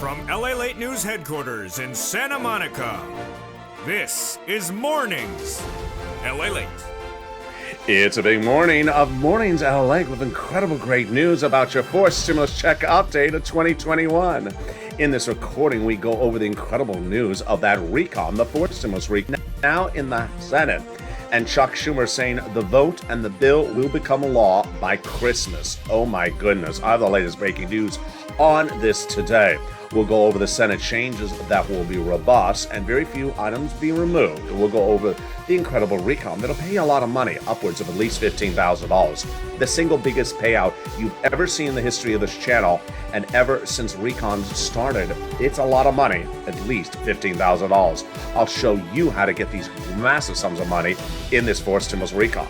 From LALATE News Headquarters in Santa Monica, this is Mornings LALATE. It's a big morning of Mornings LALATE with incredible great news about your fourth stimulus check update of 2021. In this recording, we go over the incredible news of that recon, the fourth stimulus recon, now in the Senate. And Chuck Schumer saying the vote and the bill will become a law by Christmas. Oh my goodness, I have the latest breaking news on this today. We'll go over the Senate changes that will be robust and very few items being removed. We'll go over the incredible recon that'll pay you a lot of money, upwards of at least $15,000. The single biggest payout you've ever seen in the history of this channel, and ever since recons started, it's a lot of money, at least $15,000. I'll show you how to get these massive sums of money in this fourth stimulus recon.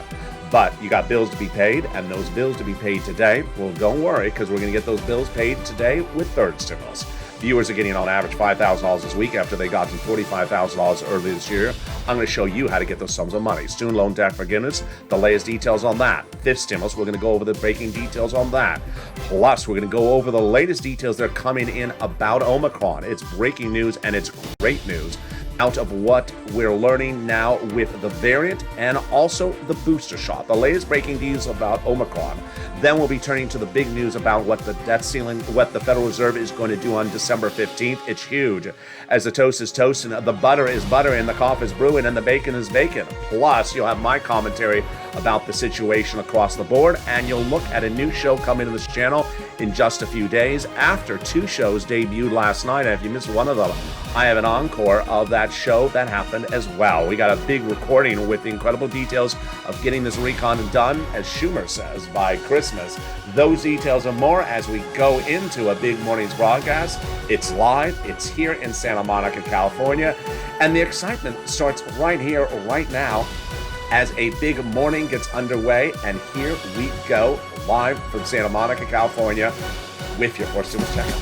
But you got bills to be paid, and those bills to be paid today, well, don't worry, because we're going to get those bills paid today with third stimulus. Viewers are getting on average $5,000 this week after they got to $45,000 earlier this year. I'm going to show you how to get those sums of money. Student loan debt forgiveness, the latest details on that. Fifth stimulus, we're going to go over the breaking details on that. Plus, we're going to go over the latest details that are coming in about Omicron. It's breaking news and it's great news out of what we're learning now with the variant and also the booster shot. The latest breaking news about Omicron. Then we'll be turning to the big news about what the debt ceiling, what the Federal Reserve is going to do on December 15th. It's huge. As the toast is toasting, the butter is buttering, the coffee is brewing, and the bacon is bacon. Plus, you'll have my commentary about the situation across the board, and you'll look at a new show coming to this channel in just a few days after two shows debuted last night. And if you missed one of them, I have an encore of that show that happened as well. We got a big recording with the incredible details of getting this recon done, as Schumer says, by Christmas. Those details and more as we go into a big morning's broadcast. It's live. It's here in Santa Monica, California. And the excitement starts right here, right now, as a big morning gets underway. And here we go, live from Santa Monica, California, with your fourth stimulus check.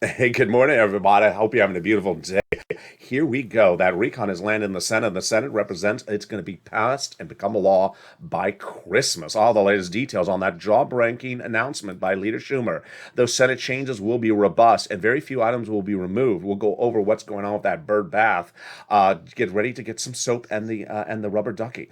Hey, good morning, everybody. I hope you're having a beautiful day. Here we go. That recon has landed in the Senate. The Senate represents it's going to be passed and become a law by Christmas. All the latest details on that jaw-breaking announcement by Leader Schumer. Those Senate changes will be robust and very few items will be removed. We'll go over what's going on with that bird bath. Get ready to get some soap and the rubber ducky.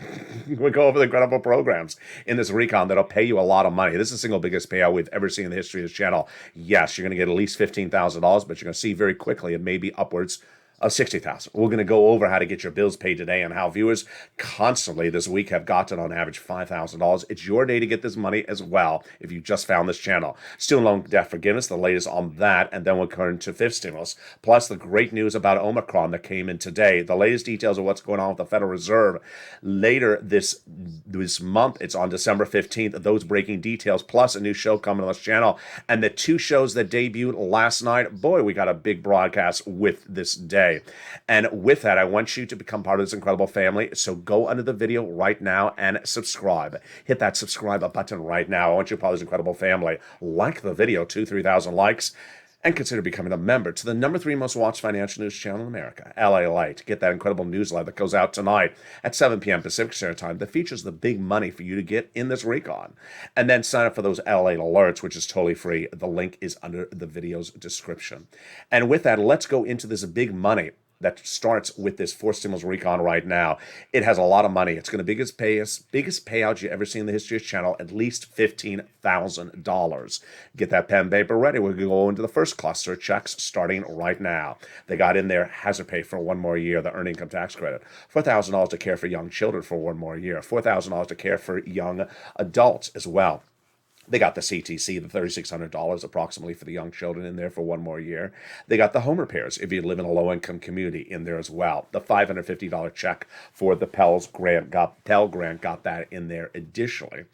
We'll go over the incredible programs in this recon that'll pay you a lot of money. This is the single biggest payout we've ever seen in the history of this channel. Yes, you're going to get at least $15,000, but you're going to see very quickly and maybe upwards of $60,000. We're going to go over how to get your bills paid today and how viewers constantly this week have gotten on average $5,000. It's your day to get this money as well if you just found this channel. Student loan debt forgiveness, the latest on that, and then we'll turn to fifth stimulus, plus the great news about Omicron that came in today, the latest details of what's going on with the Federal Reserve. Later this month, it's on December 15th, those breaking details, plus a new show coming on this channel, and the two shows that debuted last night. Boy, we got a big broadcast with this day. And with that, I want you to become part of this incredible family. So go under the video right now and subscribe. Hit that subscribe button right now. I want you to be part of this incredible family. Like the video, 2,000-3,000 likes. And consider becoming a member to the number 3 most watched financial news channel in America, LALATE. Get that incredible newsletter that goes out tonight at 7 p.m. Pacific Standard Time that features the big money for you to get in this recon. And then sign up for those LALATE alerts, which is totally free. The link is under the video's description. And with that, let's go into this big money that starts with this fourth stimulus recon right now. It has a lot of money. It's going to be biggest payout you ever seen in the history of this channel, at least $15,000. Get that pen and paper ready. We're going to go into the first cluster of checks starting right now. They got in there hazard pay for one more year, the earned income tax credit, $4,000 to care for young children for one more year, $4,000 to care for young adults as well. They got the CTC, the $3,600 approximately for the young children in there for one more year. They got the home repairs if you live in a low-income community in there as well. The $550 check for the Pell Grant got that in there additionally.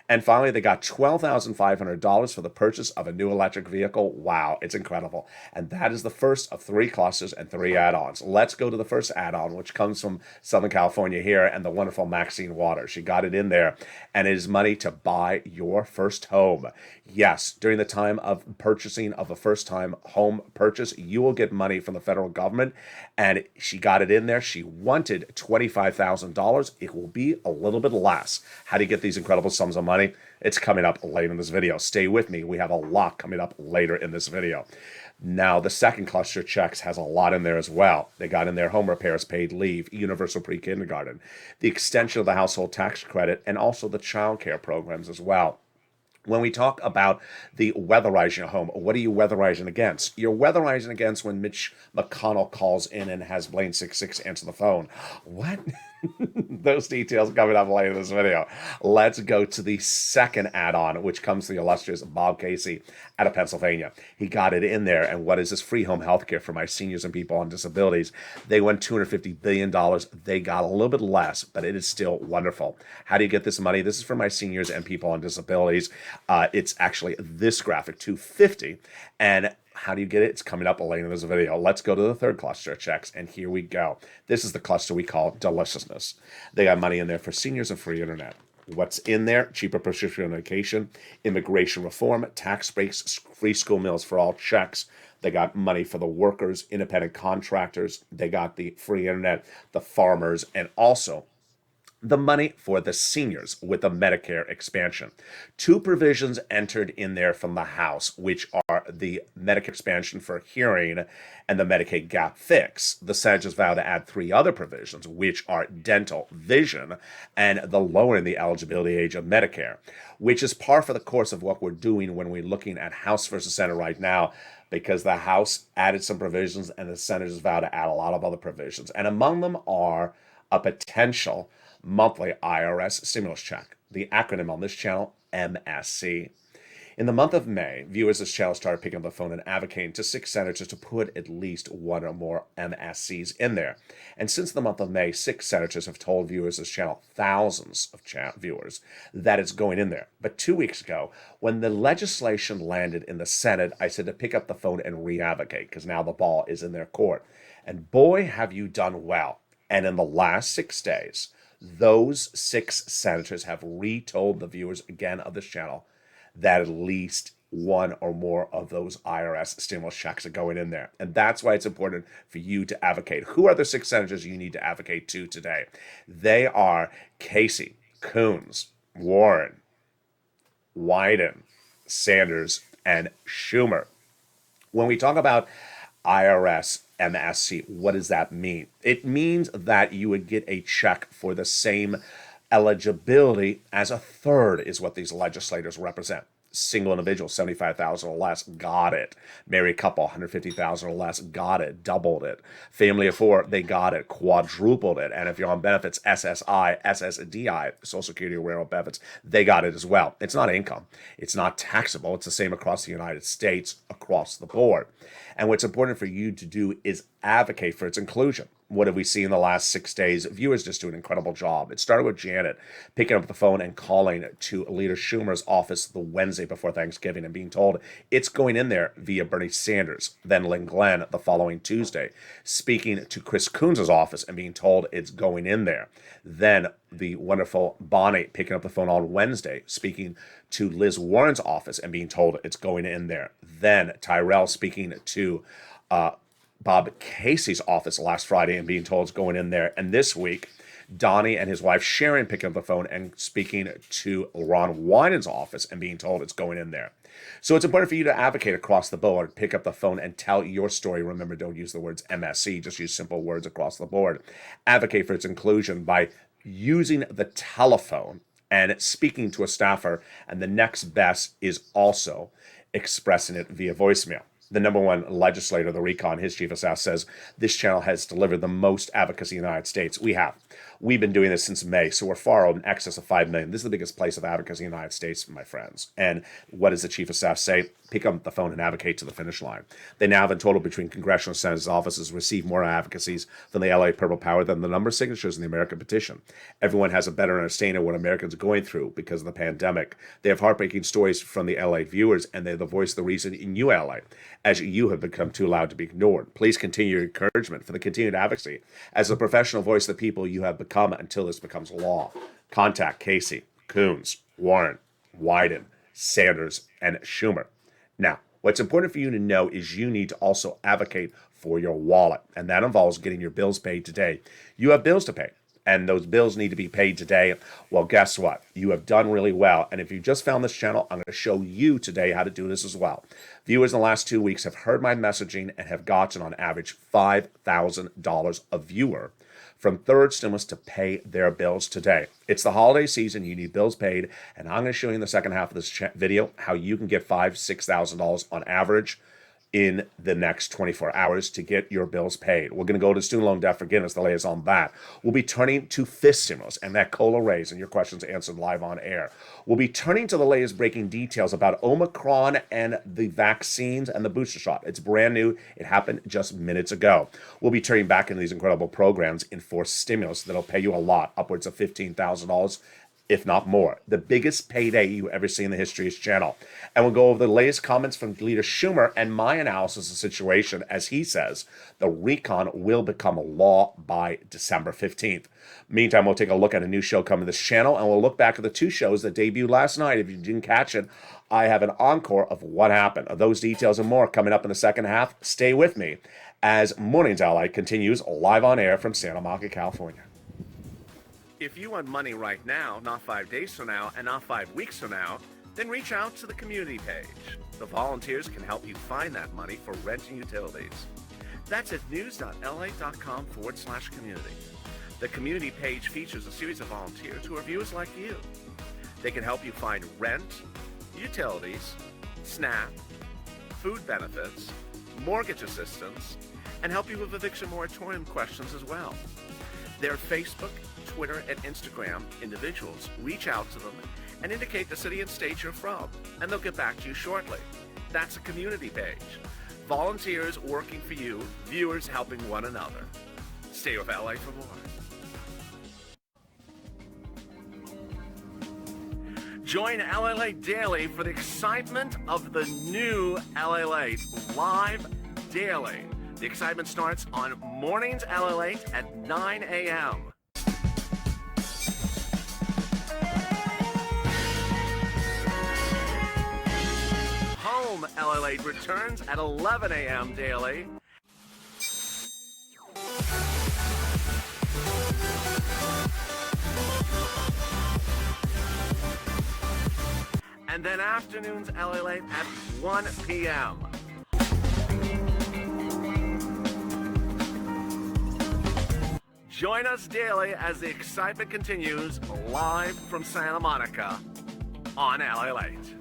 And finally, they got $12,500 for the purchase of a new electric vehicle. Wow, it's incredible. And that is the first of 3 clusters and 3 add-ons. Let's go to the first add-on, which comes from Southern California here and the wonderful Maxine Waters. She got it in there, and it is money to buy your first home. Yes, during the time of purchasing of a first-time home purchase, you will get money from the federal government, and she got it in there. She wanted $25,000. It will be a little bit less. How do you get these incredible sums of money? It's coming up later in this video. Stay with me. We have a lot coming up later in this video. Now, the second cluster checks has a lot in there as well. They got in their home repairs, paid leave, universal pre-kindergarten, the extension of the household tax credit, and also the child care programs as well. When we talk about the weatherizing a home, what are you weatherizing against? You're weatherizing against when Mitch McConnell calls in and has Blaine 66 answer the phone. What? Those details coming up later in this video. Let's go to the second add-on, which comes to the illustrious Bob Casey out of Pennsylvania. He got it in there. And what is this? Free home health care for my seniors and people on disabilities. They won $250 billion. They got a little bit less, but it is still wonderful. How do you get this money? This is for my seniors and people on disabilities. It's actually this graphic, 250. And how do you get it? It's coming up later in this video. Let's go to the third cluster of checks, and here we go. This is the cluster we call deliciousness. They got money in there for seniors and free internet. What's in there? Cheaper prescription medication, immigration reform, tax breaks, free school meals for all checks. They got money for the workers, independent contractors. They got the free internet, the farmers, and also the money for the seniors with the Medicare expansion. 2 provisions entered in there from the House, which are the Medicare expansion for hearing and the Medicaid gap fix. The Senators vow to add 3 other provisions, which are dental, vision, and the lowering the eligibility age of Medicare, which is par for the course of what we're doing when we're looking at House versus Senate right now, because the House added some provisions and the Senators vow to add a lot of other provisions. And among them are a potential monthly IRS stimulus check. The acronym on this channel, MSC. In the month of May, viewers of this channel started picking up the phone and advocating to 6 senators to put at least 1 or more MSCs in there. And since the month of May, 6 senators have told viewers of this channel, thousands of viewers, that it's going in there. But 2 weeks ago, when the legislation landed in the Senate, I said to pick up the phone and re-advocate, because now the ball is in their court. And boy, have you done well. And in the last 6 days, those 6 senators have retold the viewers again of this channel that at least 1 or more of those IRS stimulus checks are going in there. And that's why it's important for you to advocate. Who are the 6 senators you need to advocate to today? They are Casey, Coons, Warren, Wyden, Sanders, and Schumer. When we talk about IRS MSC, what does that mean? It means that you would get a check for the same eligibility as a third is what these legislators represent. Single individual, 75,000 or less, got it. Married couple, 150,000 or less, got it. Doubled it. Family of 4, they got it. Quadrupled it. And if you're on benefits, SSI, SSDI, Social Security Railroad benefits, they got it as well. It's not income. It's not taxable. It's the same across the United States, across the board. And what's important for you to do is advocate for its inclusion. What have we seen in the last 6 days? Viewers just do an incredible job. It started with Janet picking up the phone and calling to Leader Schumer's office the Wednesday before Thanksgiving and being told it's going in there via Bernie Sanders. Then Lynn Glenn the following Tuesday speaking to Chris Coons' office and being told it's going in there. Then the wonderful Bonnie picking up the phone on Wednesday speaking to Liz Warren's office and being told it's going in there. Then Tyrell speaking to Bob Casey's office last Friday and being told it's going in there. And this week, Donnie and his wife Sharon picking up the phone and speaking to Ron Wyden's office and being told it's going in there. So it's important for you to advocate across the board, pick up the phone and tell your story. Remember, don't use the words MSC, just use simple words across the board. Advocate for its inclusion by using the telephone and speaking to a staffer, and the next best is also expressing it via voicemail. The number 1 legislator, the Recon, his chief of staff, says this channel has delivered the most advocacy in the United States. We have. We've been doing this since May, so we're far in excess of 5 million. This is the biggest place of advocacy in the United States, my friends. And what does the Chief of Staff say? Pick up the phone and advocate to the finish line. They now have in total between congressional and Senate offices received more advocacies from the LA Purple Power than the number of signatures in the American petition. Everyone has a better understanding of what Americans are going through because of the pandemic. They have heartbreaking stories from the LA viewers, and they're the voice of the reason in you, LA, as you have become too loud to be ignored. Please continue your encouragement for the continued advocacy as the professional voice of the people you have become until this becomes law. Contact Casey, Coons, Warren, Wyden, Sanders, and Schumer. Now, what's important for you to know is you need to also advocate for your wallet, and that involves getting your bills paid today. You have bills to pay, and those bills need to be paid today. Well, guess what? You have done really well, and if you just found this channel, I'm going to show you today how to do this as well. Viewers in the last 2 weeks have heard my messaging and have gotten on average $5,000 a viewer from third stimulus to pay their bills today. It's the holiday season. You need bills paid, and I'm going to show you in the second half of this video how you can get $5,000 to $6,000 on average in the next 24 hours to get your bills paid. We're going to go to student loan debt forgiveness, the latest on that. We'll be turning to fifth stimulus and that COLA raise and your questions answered live on air. We'll be turning to the latest breaking details about Omicron and the vaccines and the booster shot. It's brand new. It happened just minutes ago. We'll be turning back into these incredible programs in fourth stimulus that'll pay you a lot, upwards of $15,000. If not more. The biggest payday you ever see in the history of this channel. And we'll go over the latest comments from Leader Schumer and my analysis of the situation as he says the recon will become a law by December 15th. Meantime, we'll take a look at a new show coming to this channel, and we'll look back at the two shows that debuted last night. If you didn't catch it, I have an encore of what happened. Those details and more coming up in the second half. Stay with me as Mornings LA continues live on air from Santa Monica, California. If you want money right now, not 5 days from now, and not 5 weeks from now, then reach out to the community page. The volunteers can help you find that money for rent and utilities. That's at news.la.com/community. The community page features a series of volunteers who are viewers like you. They can help you find rent, utilities, SNAP, food benefits, mortgage assistance, and help you with eviction moratorium questions as well. Their Facebook, Twitter, and Instagram individuals reach out to them and indicate the city and state you're from, and they'll get back to you shortly. That's a community page. Volunteers working for you, viewers helping one another. Stay with LA for more. Join LALATE Daily for the excitement of the new LALATE live daily. The excitement starts on Mornings LALATE at 9 a.m. Home LALATE returns at 11 a.m. daily. And then afternoons LALATE at 1 p.m. Join us daily as the excitement continues live from Santa Monica on LALATE.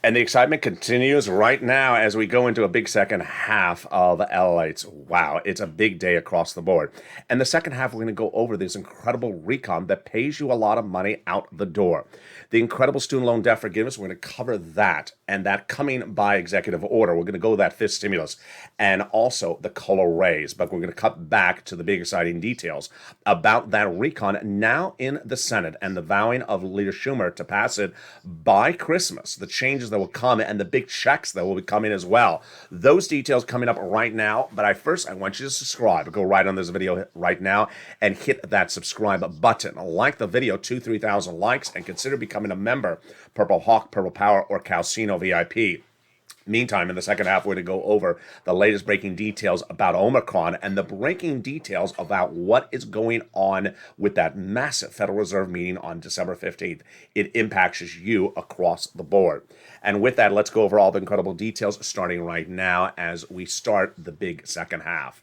And the excitement continues right now as we go into a big second half of LALATE's. Wow, it's a big day across the board. And the second half, we're going to go over this incredible recon that pays you a lot of money out the door. The incredible student loan debt forgiveness, we're going to cover that, and that coming by executive order. We're going to go to that fifth stimulus and also the COLA raise. But we're going to cut back to the big exciting details about that recon now in the Senate and the vowing of Leader Schumer to pass it by Christmas. The changes that will come and the big checks that will be coming as well. Those details coming up right now. But I want you to subscribe. Go right on this video right now and hit that subscribe button. Like the video, 2,000-3,000 likes, and consider becoming a member. Purple Hawk, Purple Power, or Calcino VIP. Meantime, in the second half, we're going to go over the latest breaking details about Omicron and the breaking details about what is going on with that massive Federal Reserve meeting on December 15th. It impacts you across the board. And with that, let's go over all the incredible details starting right now as we start the big second half.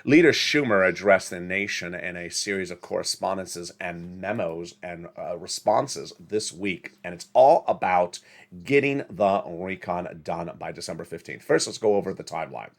Leader Schumer addressed the nation in a series of correspondences and memos and responses this week, and it's all about getting the recon done by December 15th. First, let's go over the timeline.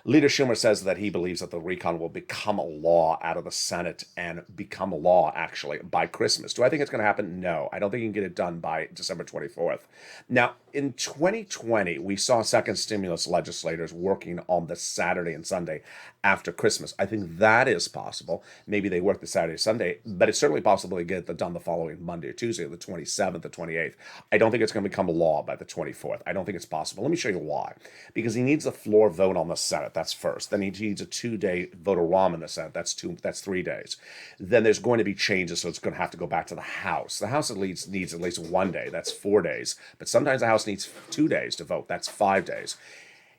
Leader Schumer says that he believes that the recon will become a law out of the Senate and become a law, actually, by Christmas. Do I think it's going to happen? No. I don't think you can get it done by December 24th. Now, in 2020, we saw second stimulus legislators working on the Saturday and Sunday after Christmas. I think that is possible. Maybe they work the Saturday, Sunday, but it's certainly possible to get it done the following Monday or Tuesday, the 27th, the 28th. I don't think it's going to become a law by the 24th. I don't think it's possible. Let me show you why. Because he needs a floor vote on the Senate. That's first. Then he needs a 2-day vote-a-rom in the Senate. That's 3 days. Then there's going to be changes, so it's going to have to go back to the House. The House needs at least 1 day. That's 4 days. But sometimes the House needs 2 days to vote. That's 5 days.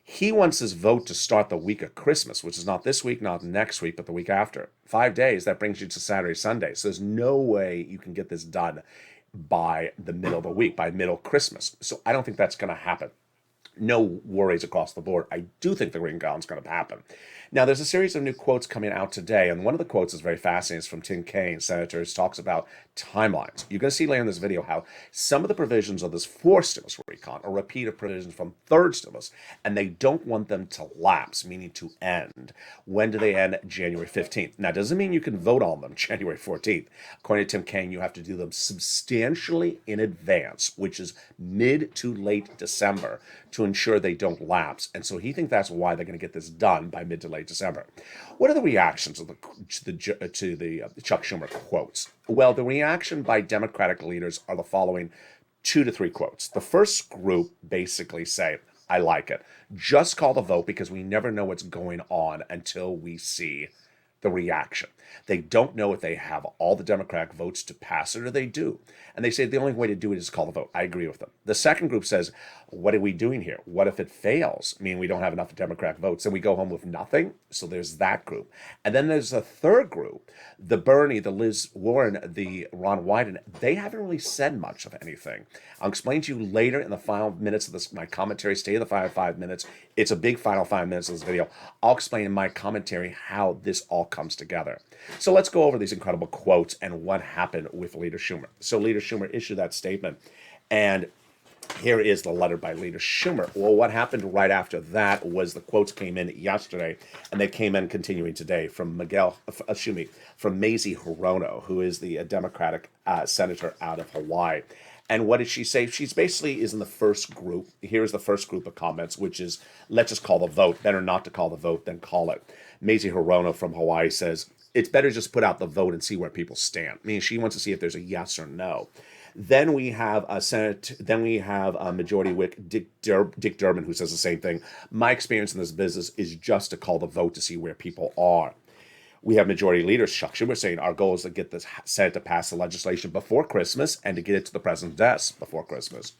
He wants his vote to start the week of Christmas, which is not this week, not next week, but the week after. 5 days, that brings you to Saturday, Sunday. So there's no way you can get this done by the middle of the week, by middle Christmas. So I don't think that's going to happen. No worries across the board. I do think the ring gown's going to happen. Now, there's a series of new quotes coming out today, and one of the quotes is very fascinating. It's from Danny Kean, senator, who talks about timelines. You're going to see later in this video how some of the provisions of this fourth stimulus recon are repeated provisions from third stimulus, and they don't want them to lapse, meaning to end. When do they end? January 15th. Now, it doesn't mean you can vote on them January 14th. According to Danny Kean, you have to do them substantially in advance, which is mid to late December, to ensure they don't lapse. And so he thinks that's why they're going to get this done by mid to late December. What are the reactions of to the Chuck Schumer quotes? Well, the reaction by Democratic leaders are the following 2 to 3 quotes. The first group basically say, I like it. Just call the vote because we never know what's going on until we see the reaction. They don't know if they have all the Democratic votes to pass it or they do. And they say the only way to do it is call the vote. I agree with them. The second group says, what are we doing here? What if it fails? I mean, we don't have enough Democratic votes and we go home with nothing. So there's that group. And then there's a third group, the Bernie, the Liz Warren, the Ron Wyden. They haven't really said much of anything. I'll explain to you later in the final minutes of this, my commentary. Stay in the final 5 minutes. It's a big final 5 minutes of this video. I'll explain in my commentary how this all comes together. So let's go over these incredible quotes and what happened with Leader Schumer. So Leader Schumer issued that statement, and here is the letter by Leader Schumer. Well, what happened right after that was the quotes came in yesterday, and they came in continuing today from from Mazie Hirono, who is the Democratic senator out of Hawaii. And what did she say? She's basically is in the first group. Here's the first group of comments, which is, let's just call the vote. Better not to call the vote than call it. Mazie Hirono from Hawaii says, it's better just put out the vote and see where people stand. I mean, she wants to see if there's a yes or no. Then we have a Majority Whip Dick Durbin, who says the same thing. My experience in this business is just to call the vote to see where people are. We have Majority Leader Chuck Schumer saying our goal is to get the Senate to pass the legislation before Christmas and to get it to the president's desk before Christmas.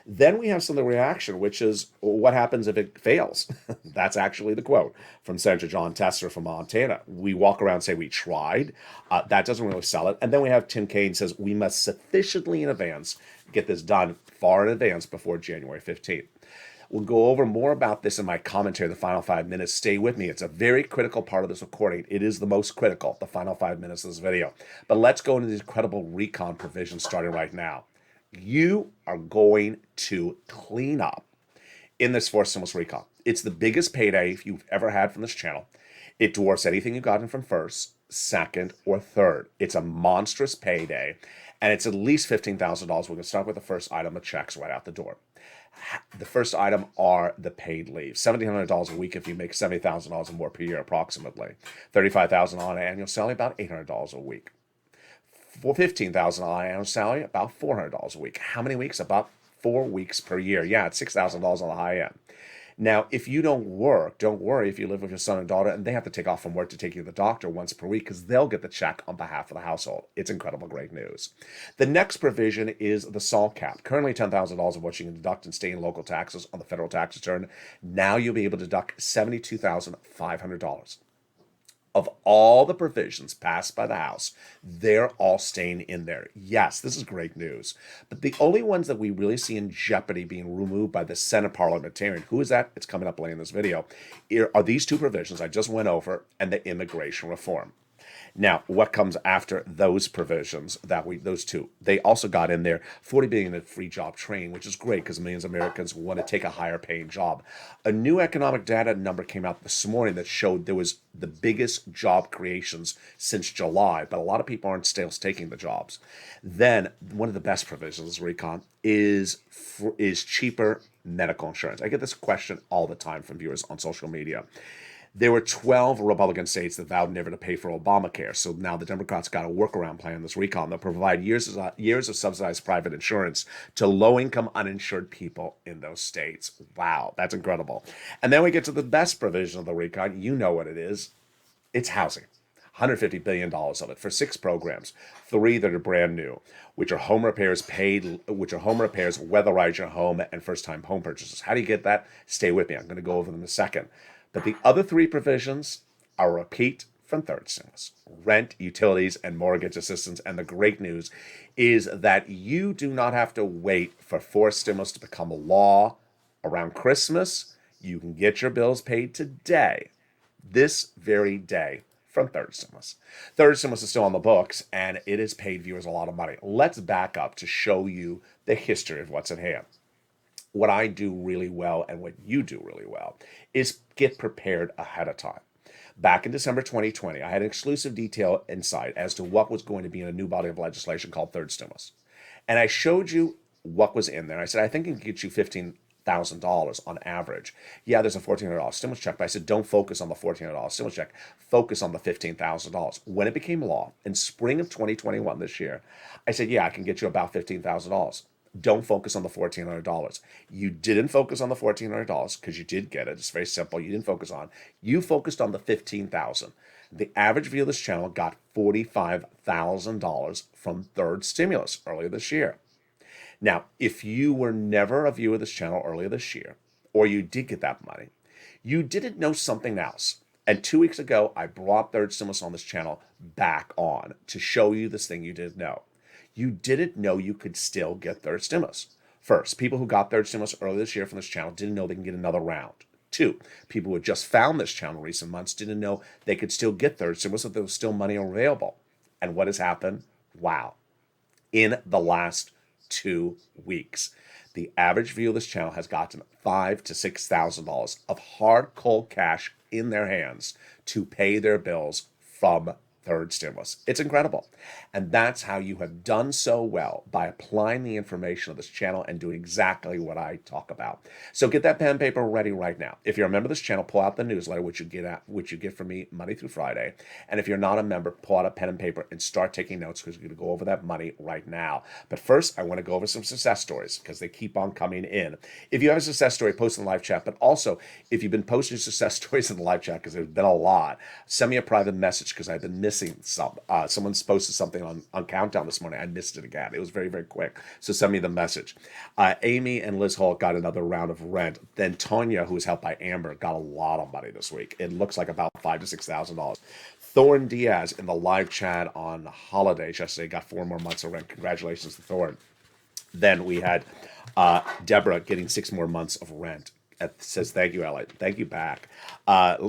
Then we have some of the reaction, which is what happens if it fails? That's actually the quote from Senator John Tester from Montana. We walk around and say we tried. That doesn't really sell it. And then we have Danny Kean says we must sufficiently in advance get this done far in advance before January 15th. We'll go over more about this in my commentary, the final 5 minutes. Stay with me. It's a very critical part of this recording. It is the most critical, the final 5 minutes of this video. But let's go into these incredible recon provisions starting right now. You are going to clean up in this fourth stimulus recon. It's the biggest payday you've ever had from this channel. It dwarfs anything you've gotten from first, second, or third. It's a monstrous payday, and it's at least $15,000. We're going to start with the first item of checks right out the door. The first item are the paid leave. $1,700 a week if you make $70,000 or more per year, approximately. $35,000 on an annual salary, about $800 a week. For $15,000 annual salary, about $400 a week. How many weeks? About 4 weeks per year. Yeah, it's $6,000 on the high end. Now, if you don't work, don't worry if you live with your son and daughter and they have to take off from work to take you to the doctor once per week because they'll get the check on behalf of the household. It's incredible, great news. The next provision is the SALT cap. Currently $10,000 of what you can deduct in state and local taxes on the federal tax return. Now you'll be able to deduct $72,500. Of all the provisions passed by the House, they're all staying in there. Yes, this is great news. But the only ones that we really see in jeopardy being removed by the Senate parliamentarian, who is that? It's coming up later in this video, are these two provisions I just went over and the immigration reform. Now, what comes after those provisions, those two? They also got in there $40 billion in free job training, which is great because millions of Americans want to take a higher paying job. A new economic data number came out this morning that showed there was the biggest job creations since July, but a lot of people aren't still taking the jobs. Then one of the best provisions, Recon, is cheaper medical insurance. I get this question all the time from viewers on social media. There were 12 Republican states that vowed never to pay for Obamacare. So now the Democrats got a workaround plan, this recall. They'll provide years of subsidized private insurance to low-income uninsured people in those states. Wow, that's incredible. And then we get to the best provision of the recon. You know what it is. It's housing. $150 billion of it for 6 programs, 3 that are brand new, which are home repairs, weatherize your home, and first-time home purchases. How do you get that? Stay with me. I'm going to go over them in a second. But the other 3 provisions are a repeat from third stimulus: rent, utilities, and mortgage assistance. And the great news is that you do not have to wait for fourth stimulus to become a law around Christmas. You can get your bills paid today, this very day, from third stimulus. Third stimulus is still on the books, and it has paid viewers a lot of money. Let's back up to show you the history of what's at hand. What I do really well and what you do really well is get prepared ahead of time. Back in December 2020, I had an exclusive detail insight as to what was going to be in a new body of legislation called third stimulus. And I showed you what was in there. I said, I think it can get you $15,000 on average. Yeah, there's a $1,400 stimulus check, but I said, don't focus on the $1,400 stimulus check. Focus on the $15,000. When it became law in spring of 2021 this year, I said, yeah, I can get you about $15,000. Don't focus on the $1,400. You didn't focus on the $1,400 because you did get it. It's very simple. You didn't focus on. You focused on the $15,000. The average viewer of this channel got $45,000 from third stimulus earlier this year. Now, if you were never a viewer of this channel earlier this year, or you did get that money, you didn't know something else. And 2 weeks ago, I brought third stimulus on this channel back on to show you this thing you didn't know. You didn't know you could still get third stimulus. First, people who got third stimulus earlier this year from this channel didn't know they can get another round. 2, people who had just found this channel in recent months didn't know they could still get third stimulus, that there was still money available. And what has happened? Wow. In the last 2 weeks, the average viewer of this channel has gotten $5,000 to $6,000 of hard, cold cash in their hands to pay their bills from third stimulus. It's incredible. And that's how you have done so well, by applying the information of this channel and doing exactly what I talk about. So get that pen and paper ready right now. If you're a member of this channel, pull out the newsletter, which you get from me Monday through Friday. And if you're not a member, pull out a pen and paper and start taking notes, because we're going to go over that money right now. But first, I want to go over some success stories, because they keep on coming in. If you have a success story, post in the live chat. But also, if you've been posting success stories in the live chat, because there's been a lot, send me a private message, because I've been missing some. Someone's posted something on Countdown this morning. I missed it again. It was very, very quick. So send me the message. Amy and Liz Holt got another round of rent. Then Tonya, who was helped by Amber, got a lot of money this week. It looks like about $5,000 to $6,000. Thorn Diaz in the live chat on holidays yesterday got 4 more months of rent. Congratulations to Thorn. Then we had Deborah getting 6 more months of rent. Says, thank you, LA. Thank you back.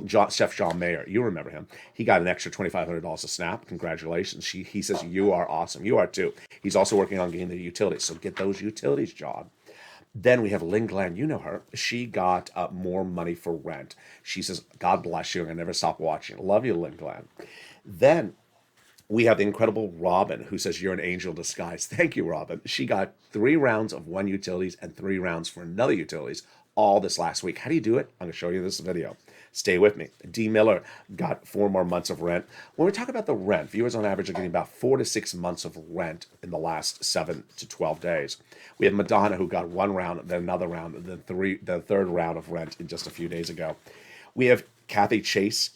Chef John Mayer, you remember him. He got an extra $2,500 a snap. Congratulations. He says, you are awesome. You are too. He's also working on getting the utilities. So get those utilities, John. Then we have Lynn Glenn. You know her. She got more money for rent. She says, God bless you. I'm going to never stop watching. Love you, Lynn Glenn. Then we have the incredible Robin, who says, you're an angel in disguise. Thank you, Robin. She got 3 rounds of one utilities and 3 rounds for another utilities all this last week. How do you do it? I'm going to show you this video. Stay with me. D. Miller got 4 more months of rent. When we talk about the rent, viewers on average are getting about 4 to 6 months of rent in the last 7 to 12 days. We have Madonna, who got 1 round, then another round, then the third round of rent in just a few days ago. We have Kathy Chase,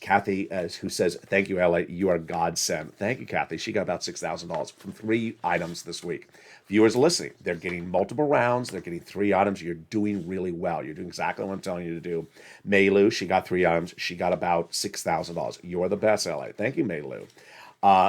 who says, thank you, LA, you are godsend. Thank you, Kathy. She got about $6,000 from 3 items this week. Viewers are listening. They're getting multiple rounds. They're getting 3 items. You're doing really well. You're doing exactly what I'm telling you to do. Maylu, she got 3 items. She got about $6,000. You're the best, LA. Thank you, Maylu.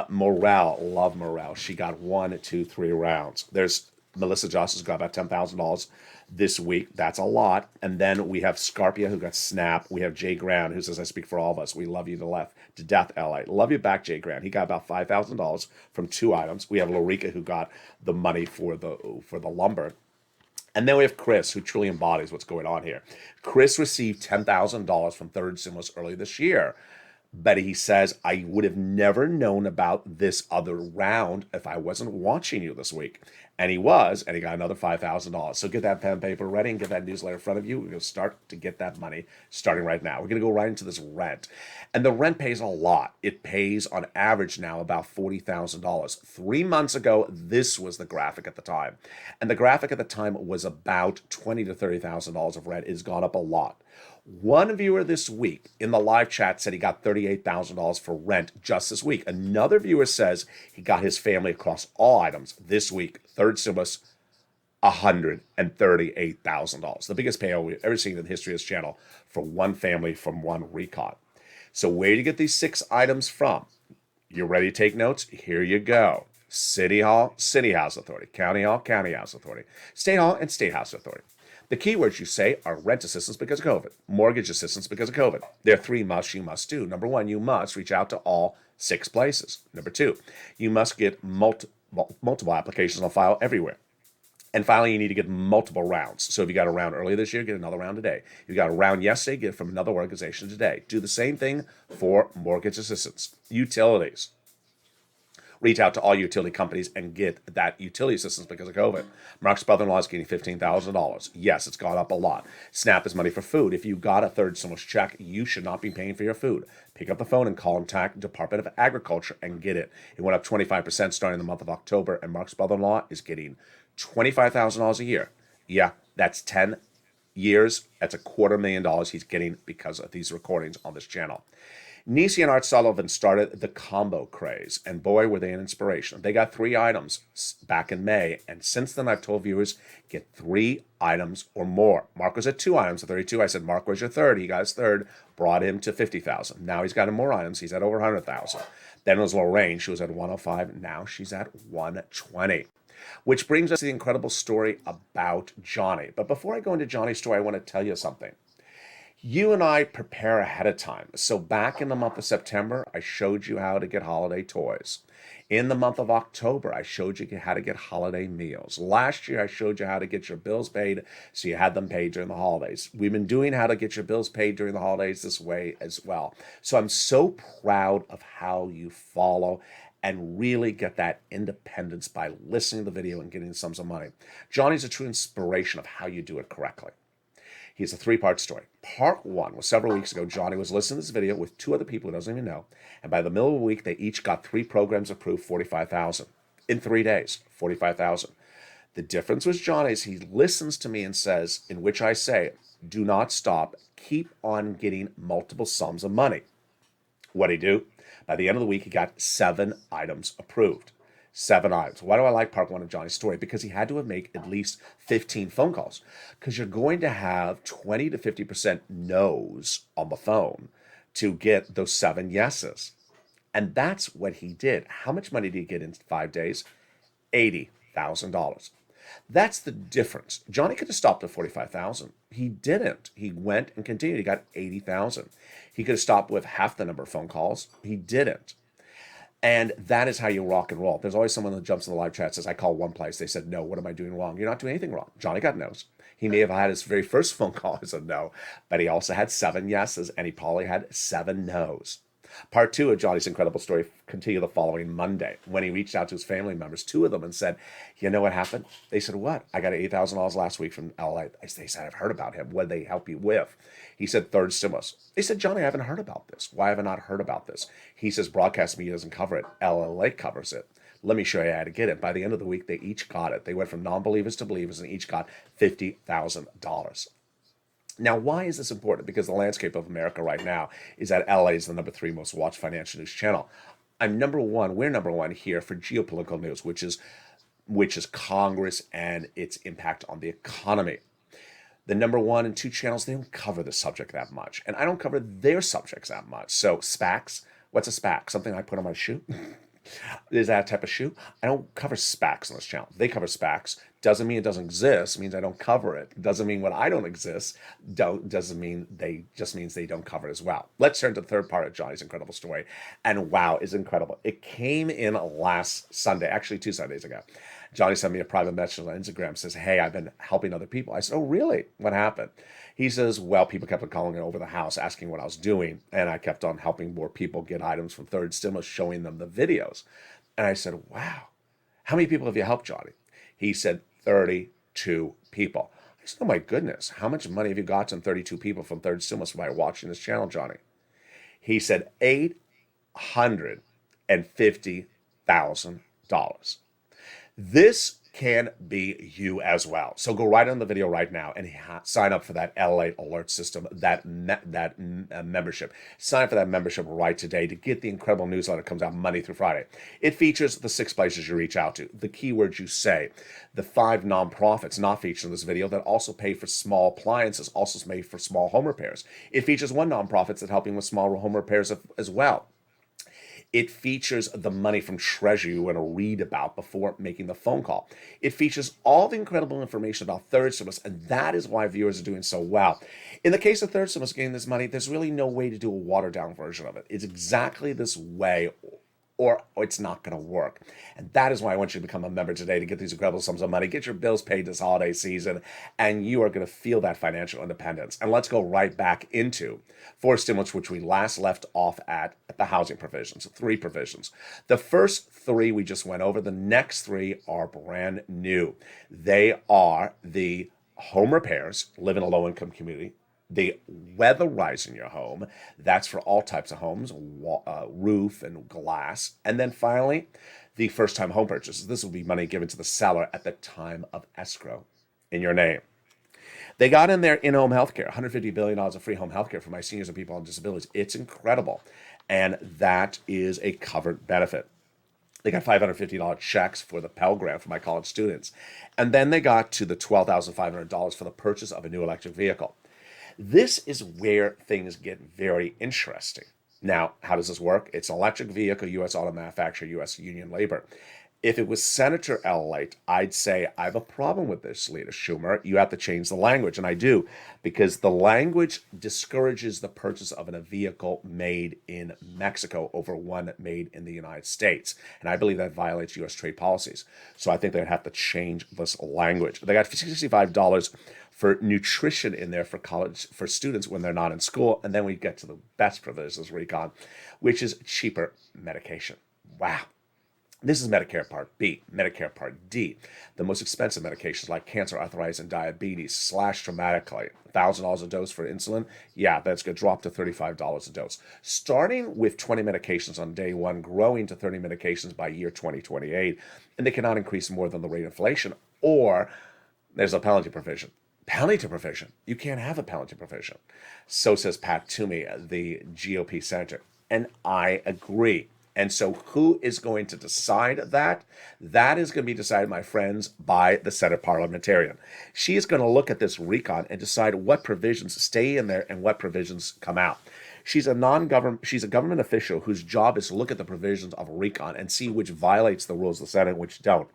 Morale, love Morale. She got 1, 2, 3 rounds. There's Melissa Joss has got about $10,000. this week. That's a lot. And then we have Scarpia, who got Snap. We have Jay Grant, who says, I speak for all of us. We love you to death, LA. Love you back, Jay Grant. He got about $5,000 from 2 items. We have Lorica, who got the money for the lumber. And then we have Chris, who truly embodies what's going on here. Chris received $10,000 from Third Stimulus early this year. But he says, I would have never known about this other round if I wasn't watching you this week. And he was, and he got another $5,000. So get that pen and paper ready and get that newsletter in front of you. We're going to start to get that money starting right now. We're going to go right into this rent. And the rent pays a lot. It pays on average now about $40,000. 3 months ago, this was the graphic at the time. And the graphic at the time was about $20,000 to $30,000 of rent. It's gone up a lot. One viewer this week in the live chat said he got $38,000 for rent just this week. Another viewer says he got his family across all items this week. Third stimulus, $138,000. The biggest payout we've ever seen in the history of this channel for one family from one recon. So where do you get these 6 items from? You ready to take notes? Here you go. City Hall, City House Authority. County Hall, County House Authority. State Hall and State House Authority. The keywords you say are rent assistance because of COVID, mortgage assistance because of COVID. There are 3 musts you must do. Number 1, you must reach out to all 6 places. Number 2, you must get multiple applications on file everywhere. And finally, you need to get multiple rounds. So if you got a round earlier this year, get another round today. If you got a round yesterday, get it from another organization today. Do the same thing for mortgage assistance. Utilities. Reach out to all utility companies and get that utility assistance because of COVID. Mark's brother-in-law is getting $15,000. Yes, it's gone up a lot. SNAP is money for food. If you got a third stimulus check, you should not be paying for your food. Pick up the phone and contact Department of Agriculture and get it. It went up 25% starting in the month of October, and Mark's brother-in-law is getting $25,000 a year. Yeah, that's 10 years. That's $250,000 he's getting because of these recordings on this channel. Nisi and Art Sullivan started the combo craze, and boy, were they an inspiration. They got 3 items back in May, and since then I've told viewers, get 3 items or more. Mark was at 2 items at 32. I said, Mark was your third. He got his third, brought him to 50,000. Now he's got more items. He's at over 100,000. Then it was Lorraine. She was at 105. Now she's at 120. Which brings us to the incredible story about Johnny. But before I go into Johnny's story, I want to tell you something. You and I prepare ahead of time. So back in the month of September, I showed you how to get holiday toys. In the month of October, I showed you how to get holiday meals. Last year, I showed you how to get your bills paid so you had them paid during the holidays. We've been doing how to get your bills paid during the holidays this way as well. So I'm so proud of how you follow and really get that independence by listening to the video and getting sums of money. Johnny's a true inspiration of how you do it correctly. He's a 3-part story. Part 1 was several weeks ago. Johnny was listening to this video with 2 other people who doesn't even know. And by the middle of the week, they each got 3 programs approved, $45,000. In 3 days, $45,000. The difference was Johnny's. He listens to me and says, in which I say, do not stop. Keep on getting multiple sums of money. What'd he do? By the end of the week, he got 7 items approved. 7 items. Why do I like part 1 of Johnny's story? Because he had to make at least 15 phone calls. Because you're going to have 20 to 50% no's on the phone to get those 7 yeses. And that's what he did. How much money did he get in 5 days? $80,000. That's the difference. Johnny could have stopped at $45,000. He didn't. He went and continued. He got $80,000. He could have stopped with half the number of phone calls. He didn't. And that is how you rock and roll. There's always someone that jumps in the live chat and says, I called one place. They said, no, what am I doing wrong? You're not doing anything wrong. Johnny got no's. He may have had his very first phone call as a no, but he also had 7 yeses, and he probably had 7 no's. Part 2 of Johnny's incredible story continued the following Monday when he reached out to his family members, 2 of them, and said, you know what happened? They said, what? I got $8,000 last week from LALATE. They said, I've heard about him. What did they help you with? He said, third stimulus. They said, Johnny, I haven't heard about this. Why have I not heard about this? He says, broadcast media doesn't cover it. LALATE covers it. Let me show you how to get it. By the end of the week, they each got it. They went from non-believers to believers and each got $50,000. Now, why is this important? Because the landscape of America right now is that LA is the number 3 most watched financial news channel. I'm number 1. We're number 1 here for geopolitical news, which is Congress and its impact on the economy. The number 1 and 2 channels, they don't cover the subject that much, and I don't cover their subjects that much. So SPACs, what's a SPAC? Something I put on my shoe? Is that a type of shoe? I don't cover SPACs on this channel. They cover SPACs. Doesn't mean it doesn't exist. Means I don't cover it. Doesn't mean when I don't exist. Doesn't mean they just means they don't cover it as well. Let's turn to the third part of Johnny's incredible story. And wow, is incredible. It came in last Sunday, actually 2 Sundays ago. Johnny sent me a private message on Instagram, says, hey, I've been helping other people. I said, oh, really? What happened? He says, well, people kept on calling over the house, asking what I was doing. And I kept on helping more people get items from Third Stimulus, showing them the videos. And I said, wow, how many people have you helped, Johnny? He said, 32 people. I said, oh my goodness, how much money have you gotten 32 people from Third Stimulus by watching this channel, Johnny? He said, $850,000. This can be you as well. So go right on the video right now and sign up for that LALATE alert system, that membership. Sign up for that membership right today to get the incredible newsletter that comes out Monday through Friday. It features the 6 places you reach out to, the keywords you say, the 5 nonprofits not featured in this video that also pay for small appliances, also made for small home repairs. It features 1 nonprofit that's helping with small home repairs as well. It features the money from Treasury you want to read about before making the phone call. It features all the incredible information about Third Stimulus, and that is why viewers are doing so well. In the case of Third Stimulus getting this money, there's really no way to do a watered-down version of it. It's exactly this way, or it's not going to work. And that is why I want you to become a member today to get these incredible sums of money, get your bills paid this holiday season, and you are going to feel that financial independence. And let's go right back into 4 stimulus, which we last left off at the housing provisions, 3 provisions. The first 3 we just went over. The next 3 are brand new. They are the home repairs, live in a low-income community, the weatherizing your home, that's for all types of homes, roof and glass. And then finally, the first-time home purchases. This will be money given to the seller at the time of escrow in your name. They got in there in-home healthcare, $150 billion of free home healthcare for my seniors and people on disabilities. It's incredible. And that is a covered benefit. They got $550 checks for the Pell Grant for my college students. And then they got to the $12,500 for the purchase of a new electric vehicle. This is where things get very interesting. Now, how does this work? It's an electric vehicle, U.S. auto manufacturer, U.S. union labor. If it was Senator LALATE, I'd say, I have a problem with this, Leader Schumer. You have to change the language, and I do, because the language discourages the purchase of a vehicle made in Mexico over one made in the United States. And I believe that violates U.S. trade policies. So I think they'd have to change this language. They got $65 for nutrition in there for college, for students when they're not in school. And then we get to the best provisions, Recon, which is cheaper medication. Wow. This is Medicare Part B, Medicare Part D. The most expensive medications like cancer, arthritis, and diabetes slash dramatically. $1,000 a dose for insulin. Yeah, that's going to drop to $35 a dose. Starting with 20 medications on day 1, growing to 30 medications by year 2028. And they cannot increase more than the rate of inflation. Or there's a penalty provision. Penalty provision. You can't have a penalty provision. So says Pat Toomey, the GOP senator. And I agree. And so who is going to decide that? That is going to be decided, my friends, by the Senate parliamentarian. She is going to look at this recon and decide what provisions stay in there and what provisions come out. She's a government official whose job is to look at the provisions of a recon and see which violates the rules of the Senate and which don't.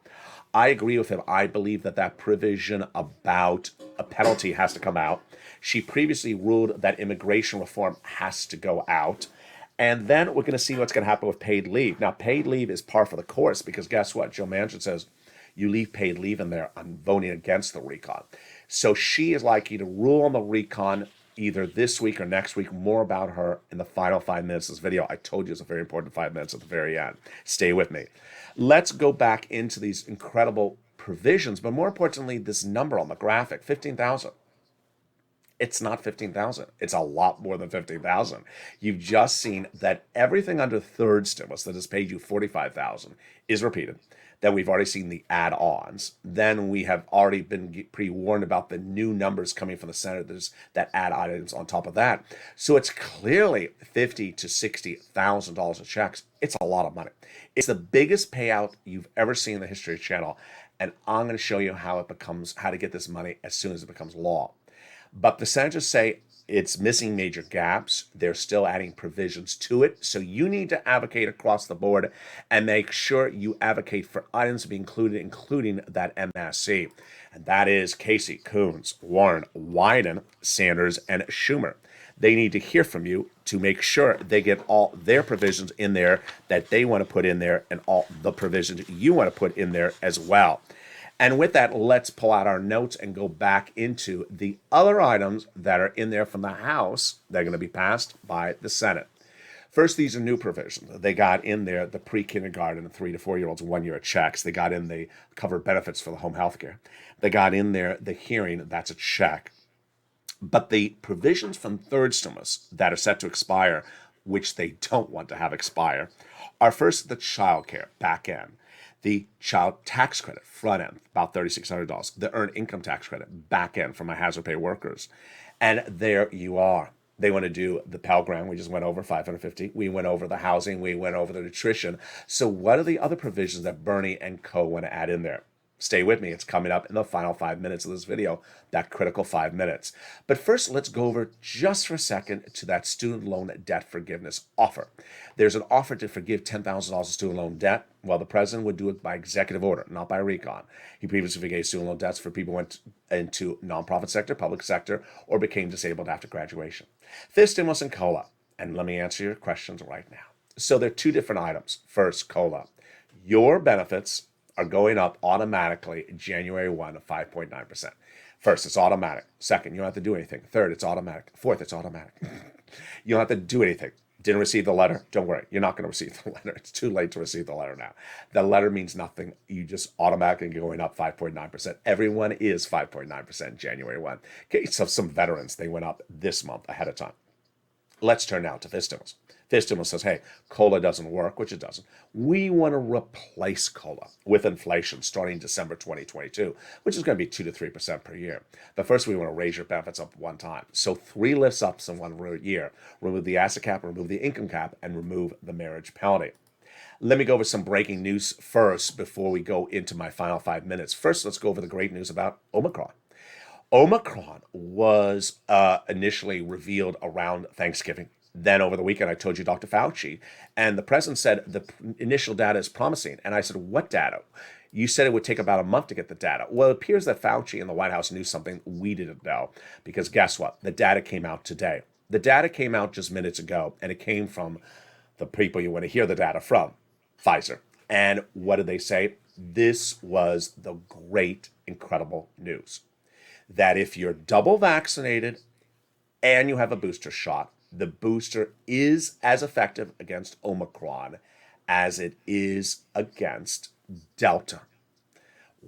I agree with him. I believe that provision about a penalty has to come out. She previously ruled that immigration reform has to go out. And then we're going to see what's going to happen with paid leave. Now, paid leave is par for the course because guess what? Joe Manchin says, you leave paid leave in there. I'm voting against the recon. So she is likely to rule on the recon either this week or next week. More about her in the final 5 minutes of this video. I told you it's a very important 5 minutes at the very end. Stay with me. Let's go back into these incredible provisions, but more importantly, this number on the graphic, 15,000. It's not 15,000. It's a lot more than 15,000. You've just seen that everything under third stimulus that has paid you 45,000 is repeated. Then we've already seen the add-ons. Then we have already been pre-warned about the new numbers coming from the Senate that add items on top of that. So it's clearly $50,000 to $60,000 of checks. It's a lot of money. It's the biggest payout you've ever seen in the history of the channel, and I'm going to show you how to get this money as soon as it becomes law. But the senators say, it's missing major gaps. They're still adding provisions to it. So you need to advocate across the board and make sure you advocate for items to be included, including that MSC. And that is Casey, Coons, Warren, Wyden, Sanders, and Schumer. They need to hear from you to make sure they get all their provisions in there that they want to put in there and all the provisions you want to put in there as well. And with that, let's pull out our notes and go back into the other items that are in there from the House that are going to be passed by the Senate. First, these are new provisions. They got in there the pre-kindergarten 3 to 4 year olds 1 year checks. They got in the covered benefits for the home health care. They got in there the hearing, that's a check. But the provisions from third stimulus that are set to expire, which they don't want to have expire, are first the child care back end. The child tax credit, front end, about $3,600. The earned income tax credit, back end for my hazard pay workers. And there you are. They want to do the Pell Grant. We just went over 550. We went over the housing. We went over the nutrition. So what are the other provisions that Bernie and co. want to add in there? Stay with me. It's coming up in the final 5 minutes of this video, that critical 5 minutes. But first, let's go over just for a second to that student loan debt forgiveness offer. There's an offer to forgive $10,000 of student loan debt. Well, the president would do it by executive order, not by recon. He previously forgave student loan debts for people who went into nonprofit sector, public sector, or became disabled after graduation. Fifth, stimulus and COLA. And let me answer your questions right now. So there are two different items. First, COLA. Your benefits are going up automatically January 1 of 5.9%. First, it's automatic. Second, you don't have to do anything. Third, it's automatic. Fourth, it's automatic. You don't have to do anything. Didn't receive the letter? Don't worry. You're not going to receive the letter. It's too late to receive the letter now. The letter means nothing. You just automatically going up 5.9%. Everyone is 5.9% January 1. Okay, so some veterans, they went up this month ahead of time. Let's turn now to fifth stimulus. Fifth stimulus says, hey, COLA doesn't work, which it doesn't. We want to replace COLA with inflation starting December 2022, which is going to be 2 to 3% per year. But first, we want to raise your benefits up one time. So 3 lifts ups in 1 year. Remove the asset cap, remove the income cap, and remove the marriage penalty. Let me go over some breaking news first before we go into my final 5 minutes. First, let's go over the great news about Omicron. Omicron was initially revealed around Thanksgiving. Then over the weekend, I told you Dr. Fauci, and the president said the initial data is promising. And I said, what data? You said it would take about a month to get the data. Well, it appears that Fauci and the White House knew something we didn't know, because guess what? The data came out today. The data came out just minutes ago, and it came from the people you want to hear the data from, Pfizer. And what did they say? This was the great, incredible news. That if you're double vaccinated and you have a booster shot, the booster is as effective against Omicron as it is against Delta.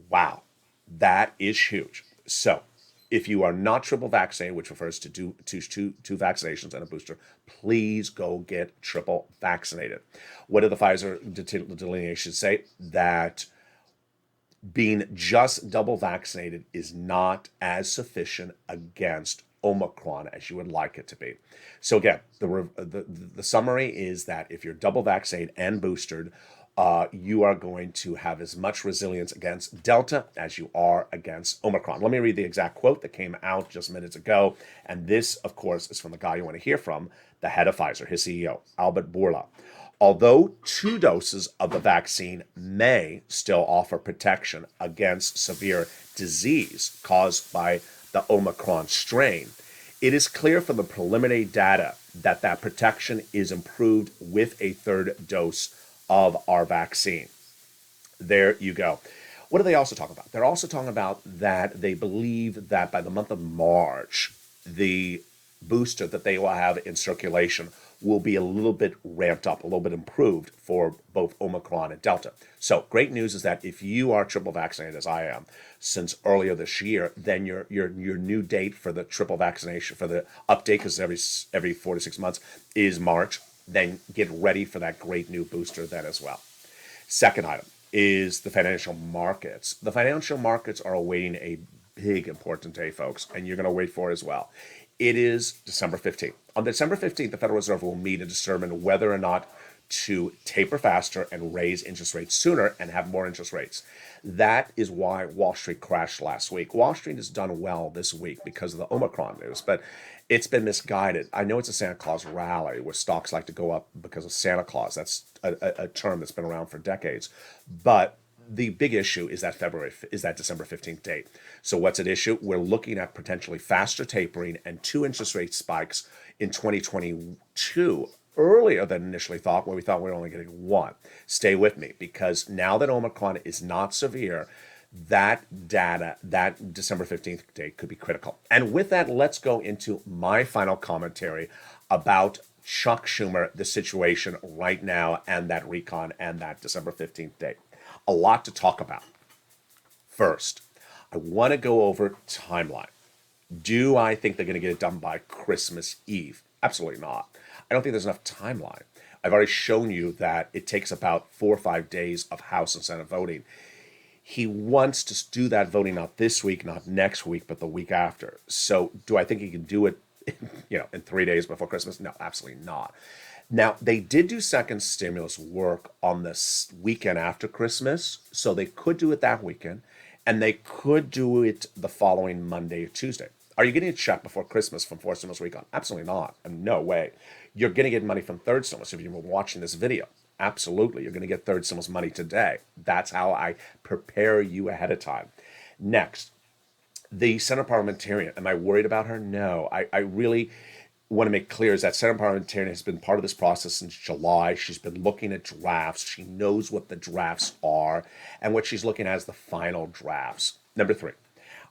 Wow, that is huge. So if you are not triple vaccinated, which refers to two vaccinations and a booster, please go get triple vaccinated. What did the Pfizer delineation say? That being just double vaccinated is not as sufficient against Omicron as you would like it to be. So again, the summary is that if you're double vaccinated and boosted, you are going to have as much resilience against Delta as you are against Omicron. Let me read the exact quote that came out just minutes ago. And this, of course, is from the guy you want to hear from, the head of Pfizer, his CEO, Albert Bourla. Although 2 doses of the vaccine may still offer protection against severe disease caused by the Omicron strain, it is clear from the preliminary data that that protection is improved with a 3rd dose of our vaccine. There you go. What do they also talk about? They're also talking about that they believe that by the month of March, the booster that they will have in circulation will be a little bit ramped up, a little bit improved for both Omicron and Delta. So great news is that if you are triple vaccinated, as I am, since earlier this year, then your new date for the triple vaccination, for the update, because every 4 to 6 months, is March. Then get ready for that great new booster then as well. Second item is the financial markets. The financial markets are awaiting a big, important day, folks, and you're going to wait for it as well. It is December 15th. On December 15th, the Federal Reserve will meet and determine whether or not to taper faster and raise interest rates sooner and have more interest rates. That is why Wall Street crashed last week. Wall Street has done well this week because of the Omicron news, but It's been misguided. I know it's a Santa Claus rally where stocks like to go up because of Santa Claus. That's a term that's been around for decades. But the big issue is that December 15th date. So what's at issue? We're looking at potentially faster tapering and 2 interest rate spikes in 2022 earlier than initially thought, where we thought we were only getting 1. Stay with me, because now that Omicron is not severe, that data, that December 15th date could be critical. And with that, let's go into my final commentary about Chuck Schumer, the situation right now, and that recon and that December 15th date. A lot to talk about. First, I want to go over timeline. Do I think they're going to get it done by Christmas Eve? Absolutely not. I don't think there's enough timeline. I've already shown you that it takes about 4 or 5 days of House and Senate voting. He wants to do that voting not this week, not next week, but the week after. So do I think he can do it, in 3 days before Christmas? No, absolutely not. Now, they did do second stimulus work on this weekend after Christmas, so they could do it that weekend, and they could do it the following Monday or Tuesday. Are you getting a check before Christmas from fourth stimulus recon? Absolutely not. No way. You're going to get money from third stimulus if you've been watching this video. Absolutely. You're going to get third stimulus money today. That's how I prepare you ahead of time. Next, the Senate parliamentarian. Am I worried about her? No. I really want to make clear is that Senate parliamentarian has been part of this process since July. She's been looking at drafts. She knows what the drafts are, and what she's looking at is the final drafts. Number 3,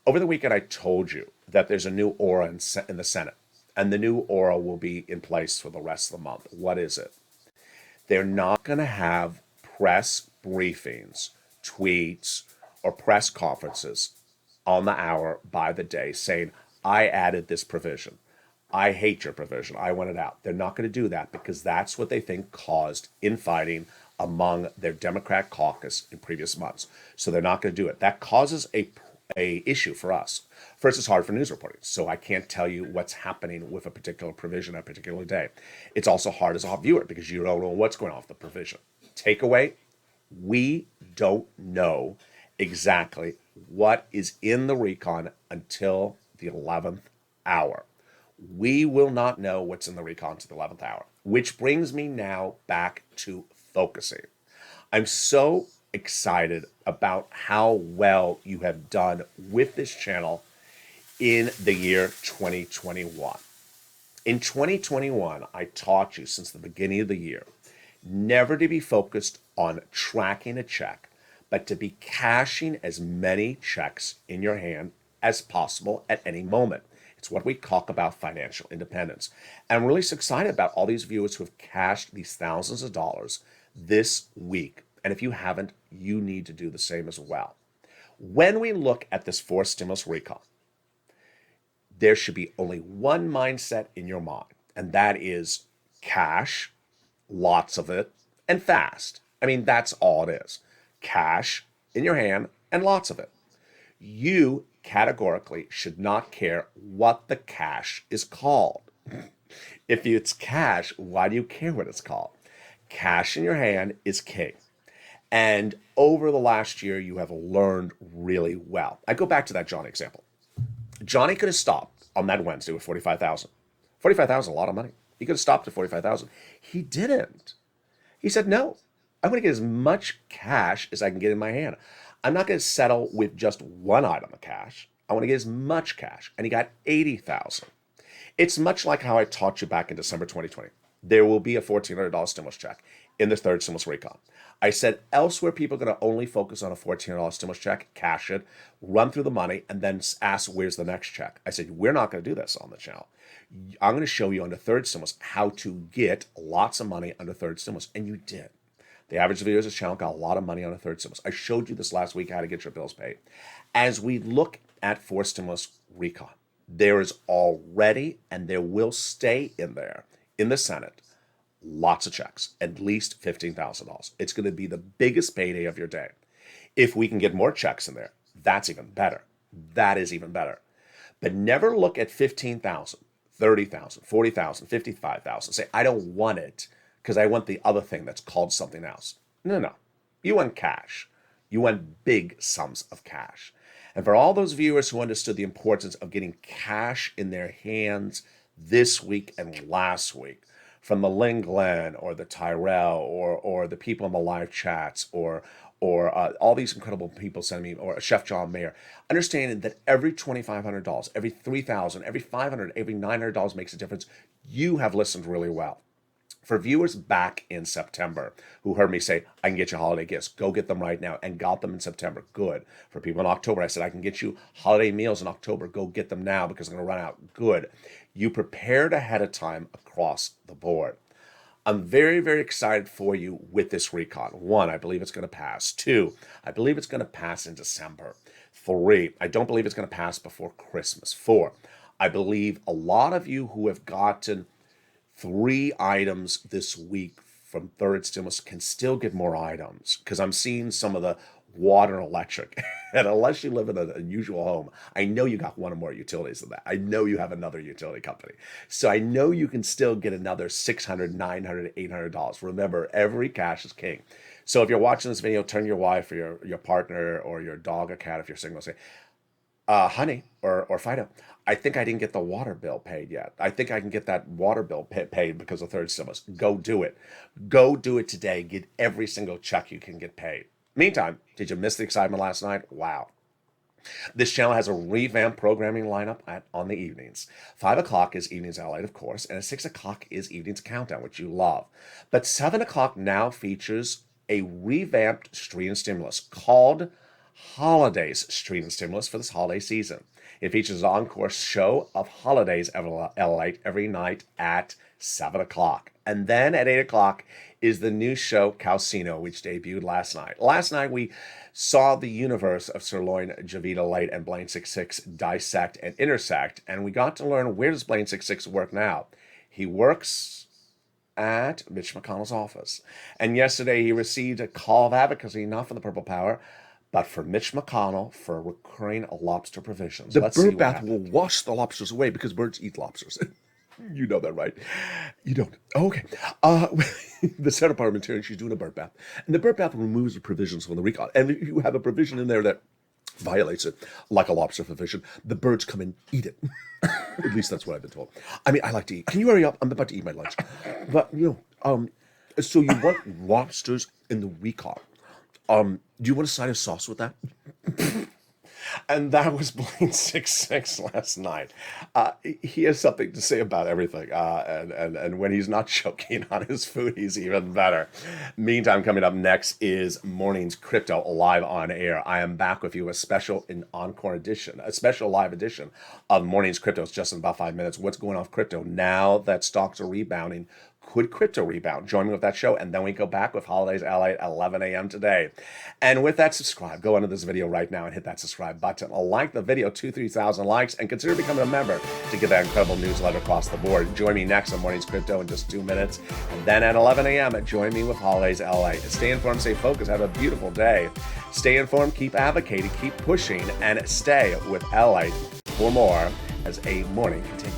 over the weekend I told you that there's a new aura in the Senate, and the new aura will be in place for the rest of the month. What is it? They're not going to have press briefings, tweets, or press conferences on the hour by the day saying, I added this provision. I hate your provision. I want it out. They're not going to do that because that's what they think caused infighting among their Democrat caucus in previous months. So they're not going to do it. That causes a issue for us. First, it's hard for news reporting, so I can't tell you what's happening with a particular provision on a particular day. It's also hard as a viewer because you don't know what's going on with the provision. Takeaway, we don't know exactly what is in the recon until the 11th hour. We will not know what's in the recon to the 11th hour, which brings me now back to focusing. I'm so excited about how well you have done with this channel in the year 2021. In 2021, I taught you since the beginning of the year never to be focused on tracking a check, but to be cashing as many checks in your hand as possible at any moment. It's what we talk about financial independence. And I'm really excited about all these viewers who have cashed these thousands of dollars this week. And if you haven't, you need to do the same as well. When we look at this fourth stimulus recon, there should be only one mindset in your mind, and that is cash, lots of it, and fast. I mean, that's all it is. Cash in your hand and lots of it. You categorically should not care what the cash is called. If it's cash, why do you care what it's called? Cash in your hand is king. And over the last year, you have learned really well. I go back to that Johnny example. Johnny could have stopped on that Wednesday with $45,000. $45,000 is a lot of money. He could have stopped at $45,000. He didn't. He said, no, I'm going to get as much cash as I can get in my hand. I'm not going to settle with just one item of cash. I want to get as much cash. And he got $80,000. It's much like how I taught you back in December 2020. There will be a $1,400 stimulus check in the third stimulus recon. I said elsewhere people are going to only focus on a $1,400 stimulus check, cash it, run through the money, and then ask where's the next check. I said, we're not going to do this on the channel. I'm going to show you under third stimulus how to get lots of money under third stimulus. And you did. The average viewers of this channel got a lot of money on a third stimulus. I showed you this last week, how to get your bills paid. As we look at fourth stimulus recon, there is already, and there will stay in there, in the Senate, lots of checks, at least $15,000. It's going to be the biggest payday of your day. If we can get more checks in there, that's even better. That is even better. But never look at $15,000, $30,000, $40,000, $55,000. Say, I don't want it because I want the other thing that's called something else. No. You want cash. You want big sums of cash. And for all those viewers who understood the importance of getting cash in their hands this week and last week from the Lynn Glenn or the Tyrell or the people in the live chats or all these incredible people sending me, or Chef John Mayer, understanding that every $2,500, every $3,000, every $500, every $900 makes a difference. You have listened really well. For viewers back in September who heard me say, I can get you holiday gifts, go get them right now, and got them in September, good. For people in October, I said, I can get you holiday meals in October, go get them now because I'm going to run out, good. You prepared ahead of time across the board. I'm very, very excited for you with this recon. 1, I believe it's going to pass. 2, I believe it's going to pass in December. 3, I don't believe it's going to pass before Christmas. 4, I believe a lot of you who have gotten 3 items this week from third stimulus can still get more items, because I'm seeing some of the water and electric. And unless you live in an unusual home, I know you got one or more utilities than that. I know you have another utility company. So I know you can still get another $600, $900, $800. Remember, every cash is king. So if you're watching this video, turn your wife or your partner or your dog or cat, if you're single, say, honey, or Fido, I think I didn't get the water bill paid yet. I think I can get that water bill paid because of third stimulus. Go do it. Go do it today. Get every single check you can get paid. Meantime, did you miss the excitement last night? Wow. This channel has a revamped programming lineup on the evenings. 5 o'clock is Evenings LALATE, of course, and at 6 o'clock is Evenings Countdown, which you love. But 7 o'clock now features a revamped Street and Stimulus called Holidays Street and Stimulus for this holiday season. It features an encore show of Holidays LALATE every night at 7 o'clock. And then at 8 o'clock is the new show Calcino, which debuted last night. Last night we saw the universe of Sirloin, Javita Light, and Blaine 66 dissect and intersect, and we got to learn, where does Blaine 66 work now? He works at Mitch McConnell's office. And yesterday he received a call of advocacy, not from the Purple Power, but for Mitch McConnell for recurring lobster provisions. The bird bath will wash the lobsters away because birds eat lobsters. You know that, right? You don't. Oh, okay. The Senate parliamentarian, she's doing a bird bath. And the bird bath removes the provisions from the recall. And if you have a provision in there that violates it, like a lobster provision, the birds come and eat it. At least that's what I've been told. I mean, I like to eat. Can you hurry up? I'm about to eat my lunch. But, so you want lobsters in the recall. Do you want a side of sauce with that? And that was Blaine 66 last night. He has something to say about everything. And when he's not choking on his food, he's even better. Meantime, coming up next is Morning's Crypto live on air. I am back with you, a special live edition of Morning's Crypto. It's just in about 5 minutes. What's going on with crypto now that stocks are rebounding? Could crypto rebound? Join me with that show, and then we go back with Holidays LA at 11 a.m. today. And with that, subscribe. Go under this video right now and hit that subscribe button. Like the video, 2,000-3,000 likes, and consider becoming a member to get that incredible newsletter across the board. Join me next on Morning's Crypto in just 2 minutes. And then at 11 a.m., join me with Holidays LA. Stay informed, stay focused, have a beautiful day. Stay informed, keep advocating, keep pushing, and stay with LA for more as a morning continues.